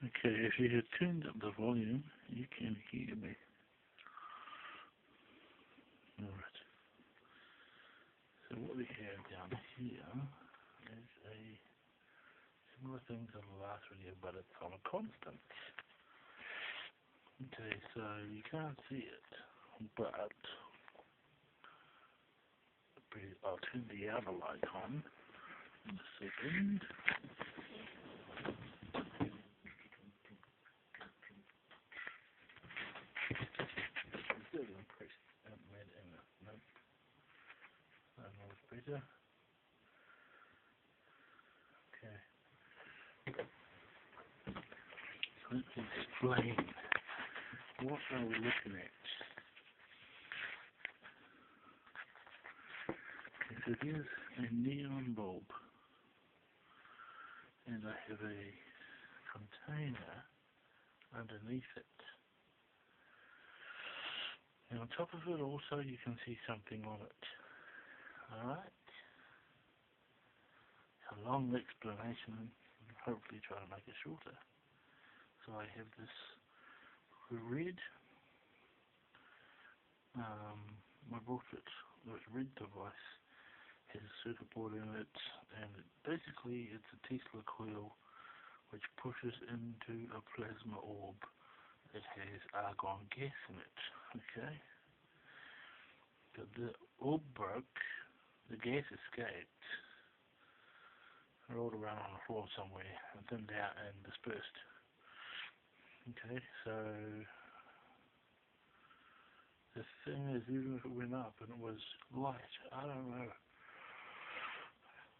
Okay, if you had turned up the volume, you can hear me. Alright, so what we have down here is a similar thing to the last video, but it's on a constant. Okay, so you can't see it, but I'll turn the outer light on in a second. Still gonna press that red in it. Nope. That was better. Okay. So let's explain what are we looking at. Okay, so here's a neon bulb, and I have a container underneath it. And on top of it also you can see something on it. Alright? A long explanation, hopefully try to make it shorter. So I have this red, I bought it, this red device has a circuit board in it, and basically it's a Tesla coil which pushes into a plasma orb that has argon gas in it. Okay? But the orb broke, the gas escaped, rolled around on the floor somewhere, and thinned out and dispersed. Okay, so the thing is, even if it went up and it was light, I don't know.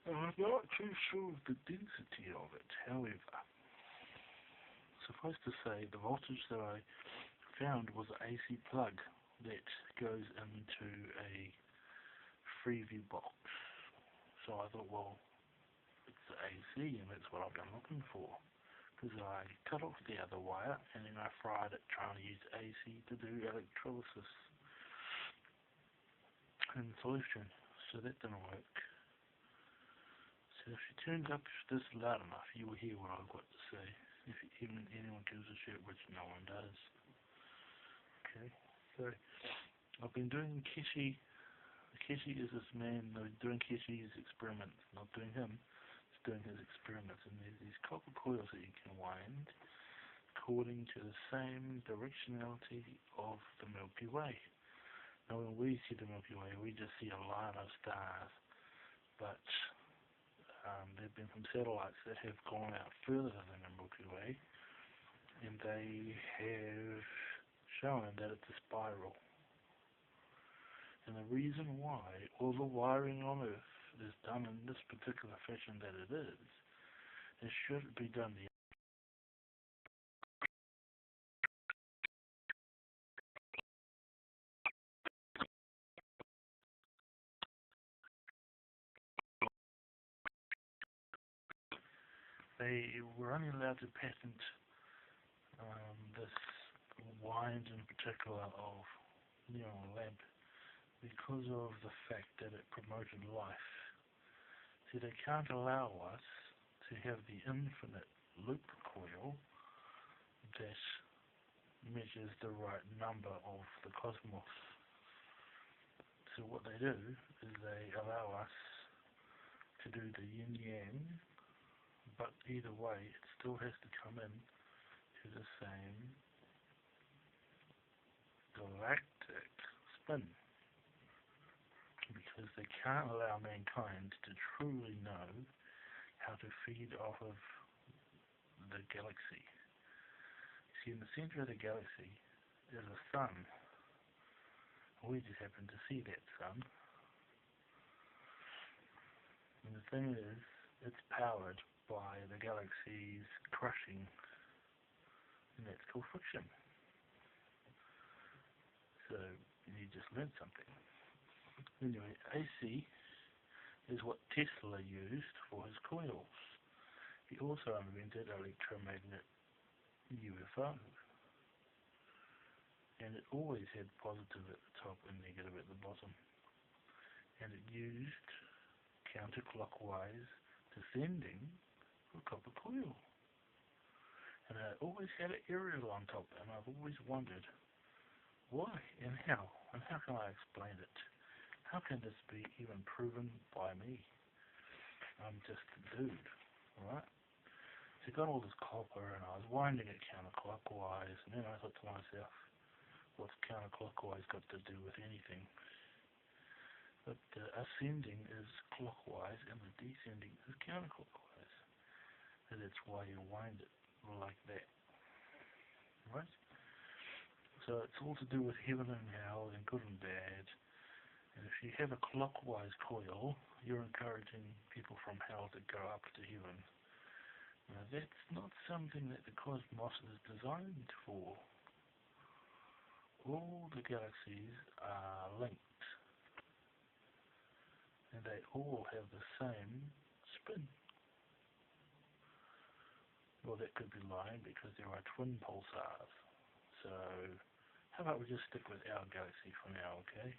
I'm not too sure of the density of it. However, suffice to say, the voltage that I found was an AC plug that goes into a Freeview box. So I thought, well, it's the AC and that's what I've been looking for. Because I cut off the other wire and then I fried it trying to use AC to do electrolysis in solution. So that didn't work. So if you turned up this loud enough, you will hear what I've got to say. If even anyone gives a shit, which no one does. Okay, so I've been doing Keshi. Keshi is this man doing Keshi's experiments, not doing him. He's doing his experiments, and there's these copper coils that you can wind according to the same directionality of the Milky Way. Now when we see the Milky Way, we just see a line of stars, but there have been some satellites that have gone out further than the Milky Way, and they have shown that it's a spiral. And the reason why all the wiring on Earth is done in this particular fashion that it is, it should be done the They were only allowed to patent this wind in particular of neon lamp because of the fact that it promoted life. See, they can't allow us to have the infinite loop coil that measures the right number of the cosmos. So what they do is they allow us to do the yin-yang, but either way it still has to come in to the same galactic spin, because they can't allow mankind to truly know how to feed off of the galaxy. See, in the center of the galaxy is a sun. We just happen to see that sun. And the thing is, it's powered by the galaxy's crushing, and that's called friction. So you just learned something. Anyway, AC is what Tesla used for his coils. He also invented electromagnet UFO. And it always had positive at the top and negative at the bottom. And it used counterclockwise descending a copper coil. And it always had an aerial on top, and I've always wondered why and how can I explain it? How can this be even proven by me? I'm just a dude, right? So I got all this copper, and I was winding it counterclockwise, and then I thought to myself, what's counterclockwise got to do with anything? But the ascending is clockwise, and the descending is counterclockwise. And that's why you wind it like that, right? So it's all to do with heaven and hell and good and bad. And if you have a clockwise coil, you're encouraging people from hell to go up to heaven. Now that's not something that the cosmos is designed for. All the galaxies are linked, and they all have the same spin. Well, that could be lying because there are twin pulsars. So how about we just stick with our galaxy for now, okay?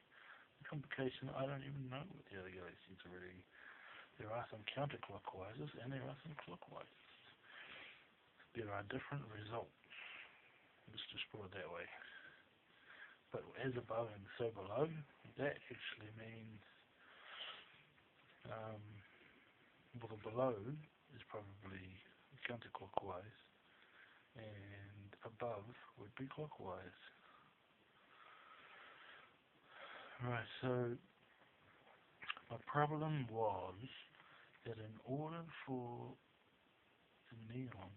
The complication, I don't even know what the other galaxies are really. There are some counterclockwises and there are some clockwises. There are different results. Let's just put it that way. But as above and so below, that actually means well, the below is probably counterclockwise and above would be clockwise. Right, so my problem was that in order for the neon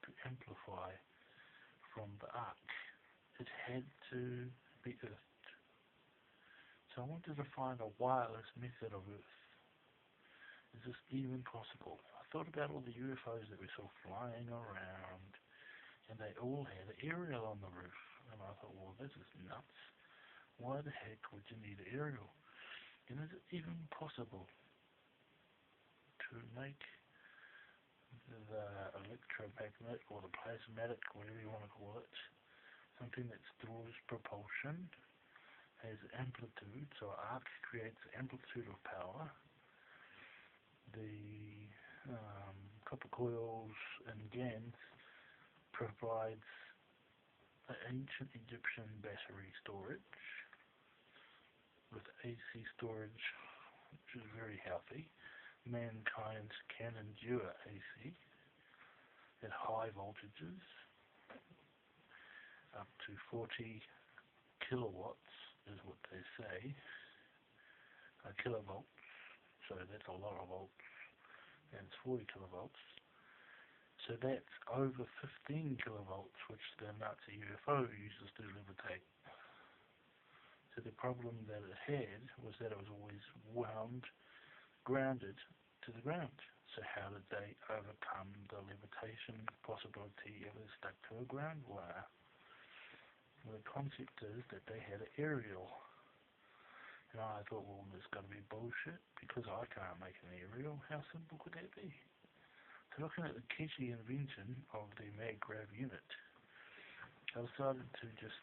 to amplify from the arc, it had to be earthed. So I wanted to find a wireless method of earth. Is this even possible? I thought about all the UFOs that we saw flying around, and they all had an aerial on the roof. And I thought, well, this is nuts. Why the heck would you need an aerial? And is it even possible to make the electromagnet or the plasmatic, whatever you want to call it, something that stores propulsion, has amplitude, so arc creates amplitude of power. The copper coils and GANs provides an ancient Egyptian battery storage with AC storage, which is very healthy. Mankind can endure AC at high voltages, up to 40 kilowatts is what they say, kilovolts, so that's a lot of volts, and it's 40 kilovolts. So that's over 15 kilovolts, which the Nazi UFO uses to levitate. So the problem that it had was that it was always grounded to the ground. So how did they overcome the levitation possibility if it stuck to a ground wire? Well, the concept is that they had an aerial. And I thought, well, this got to be bullshit because I can't make an aerial. How simple could that be? So looking at the kitschy invention of the mag-grav unit, I decided to just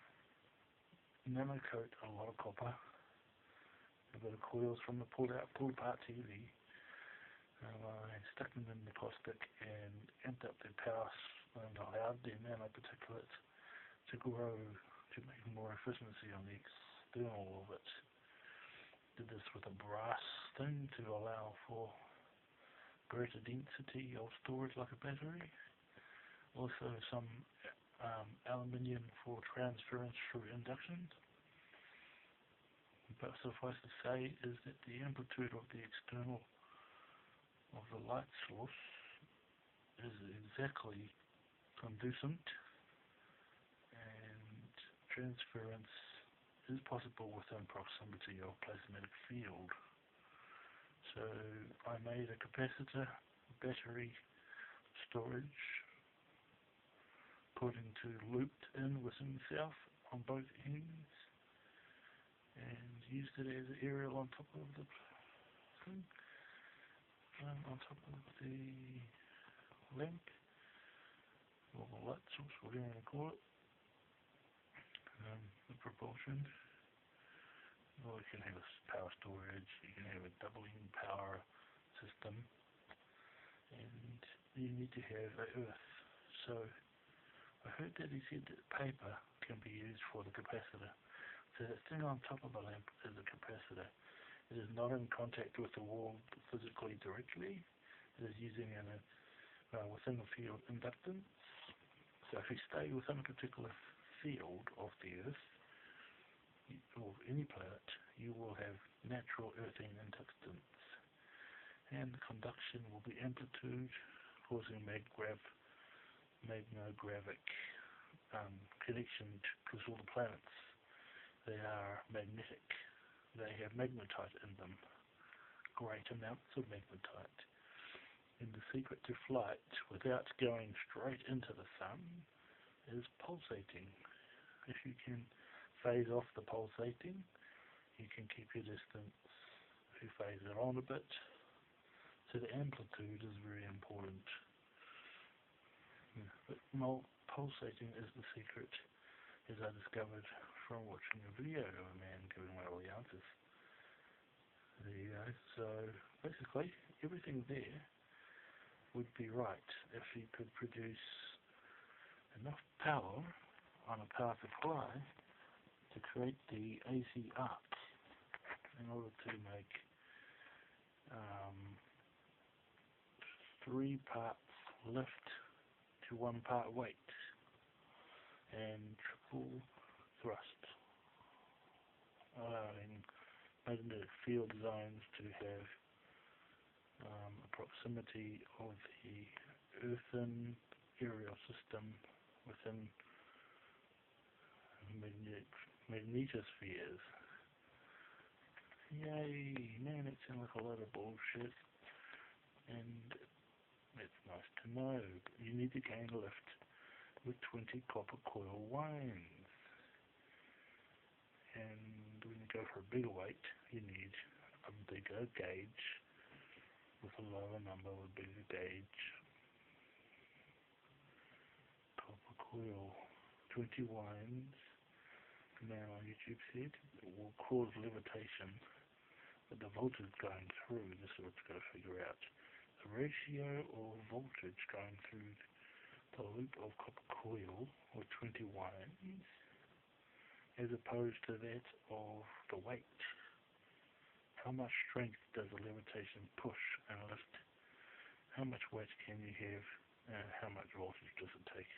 nanocoat a lot of copper, a bit of coils from the pulled apart TV. I stuck them in the caustic and amped up the power and allowed the nanoparticulate to grow to make more efficiency on the external of it. Did this with a brass thing to allow for greater density of storage like a battery. Also some aluminium for transference through induction. But suffice to say is that the amplitude of the external of the light source is exactly conducent, and transference is possible within proximity of plasmatic field. So I made a capacitor battery storage according to looped in within self on both ends, and used it as an aerial on top of the thing. On top of the lamp, or the light source, whatever you want to call it, the propulsion. Well, you can have a power storage, you can have a doubling power system, and you need to have an earth. So I heard that he said that paper can be used for the capacitor. So that thing on top of the lamp is a capacitor. It is not in contact with the wall physically directly. It is using within the field inductance. So if you stay within a particular field of the Earth, or any planet, you will have natural earthing inductance. And the conduction will be amplitude, causing magnogravic connection, because all the planets, they are magnetic. They have magnetite in them, great amounts of magnetite. And the secret to flight without going straight into the sun is pulsating. If you can phase off the pulsating, you can keep your distance. If you phase it on a bit, so the amplitude is very important. But pulsating is the secret, as I discovered from watching a video of a man giving away all the answers. There you go. So basically, everything there would be right if you could produce enough power on a power supply to create the AC arc in order to make 3 parts lift to 1 part weight and triple thrust, allowing magnetic field zones to have a proximity of the earthen Ariel system within magnetospheres. Yay, man, that sounds like a lot of bullshit, and it's nice to know. You need to gain lift with 20 copper coil winds, and when you go for a bigger weight, you need a bigger gauge with a lower number of bigger gauge. Copper coil, 20 winds. Now on YouTube said it will cause levitation, but the voltage going through, this is what you've got to figure out. The ratio of voltage going through the loop of copper coil with 20 winds as opposed to that of the weight. How much strength does the levitation push and lift? How much weight can you have, and how much voltage does it take?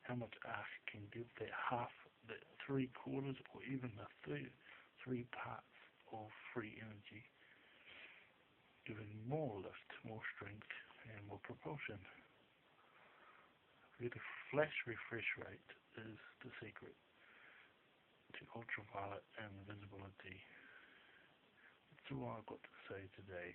How much arc can give that half, that 3/4, or even the 3 parts of free energy, giving more lift, more strength, and more propulsion? The flash refresh rate is the secret to ultraviolet and invisibility. That's all I've got to say today.